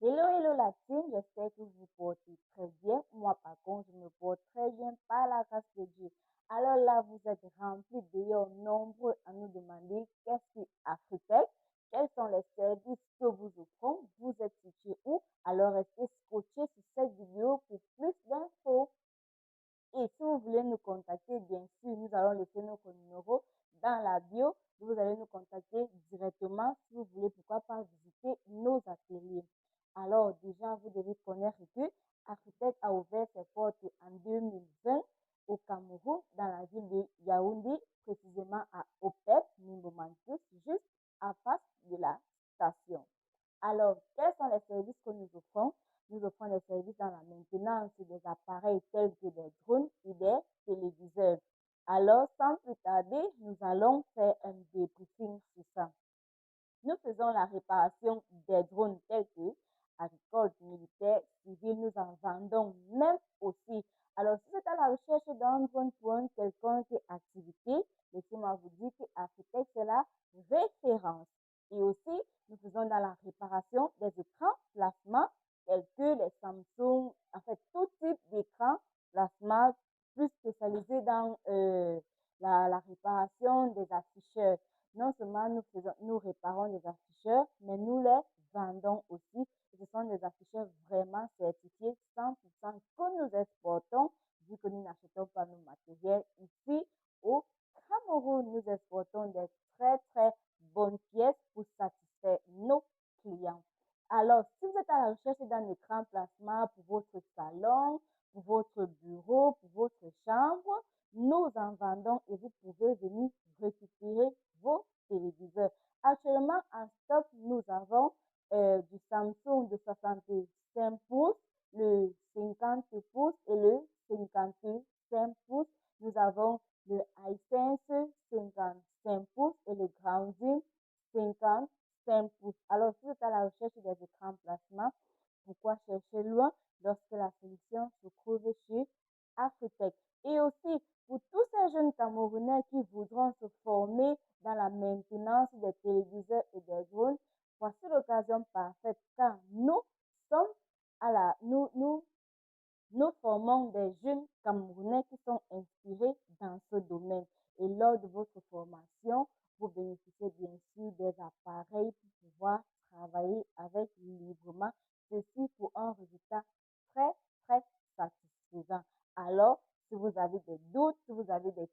Hello, hello la team, j'espère que vous vous portez très bien. Moi, par contre, je me porte très bien par la grâce de Dieu. Alors là, vous êtes remplis d'ailleurs nombreux à nous demander qu'est-ce que Afritech, quels sont les services que vous offrons, vous êtes situé où? Alors restez scotchés sur cette vidéo pour plus d'infos. Et si vous voulez nous contacter, bien sûr, nous allons laisser notre numéro dans la bio. Vous allez nous contacter directement si vous voulez, pourquoi pas visiter nos ateliers. Alors, déjà, vous devez connaître que Afritech a ouvert ses portes en 2020 au Cameroun, dans la ville de Yaoundé, précisément à Opep, Nimbomantus, juste à face de la station. Alors, quels sont les services que nous offrons? Nous offrons des services dans la maintenance des appareils tels que des drones et des téléviseurs. Alors, sans plus tarder, nous allons faire un débriefing sur ça. Nous faisons la réparation des drones tels que agricoles, militaires, civils. Nous en vendons même aussi. Alors, si vous êtes à la recherche d'un drone pour une quelconque activité, laissez-moi vous dire que Afritech, c'est la référence. Et aussi, nous faisons dans la réparation des écrans plasma tels que les Samsung, en fait, tout type d'écran plasma, plus spécialisé dans la réparation des afficheurs. Non seulement nous réparons les afficheurs, mais nous les vendons aussi. Ce sont des afficheurs vraiment certifiés 100% que nous exportons, vu que nous n'achetons pas nos matériels ici au Cameroun. Nous exportons des très, très bonnes pièces pour satisfaire nos clients. Alors, si vous êtes à la recherche d'un écran plasma pour votre salon, pour votre bureau, pour votre chambre, nous en vendons et vous pouvez venir récupérer vos téléviseurs. Actuellement, en stock, nous avons du Samsung de 65 pouces, le 50 pouces et le 55 pouces. Nous avons le iSense 55 pouces et le Grounding 55 pouces. Alors, si vous êtes à la recherche des écrans plasma, pourquoi chercher loin lorsque la solution se trouve chez Afritech? Et aussi, pour tous ces jeunes Camerounais qui voudront se former dans la maintenance des téléviseurs et des drones, voici l'occasion parfaite car nous sommes nous formons des jeunes Camerounais qui sont inspirés dans ce domaine. Et lors de votre formation, vous bénéficiez bien sûr des appareils pour pouvoir travailler avec librement. Ceci pour un résultat très, très satisfaisant. Alors, si vous avez des doutes, si vous avez des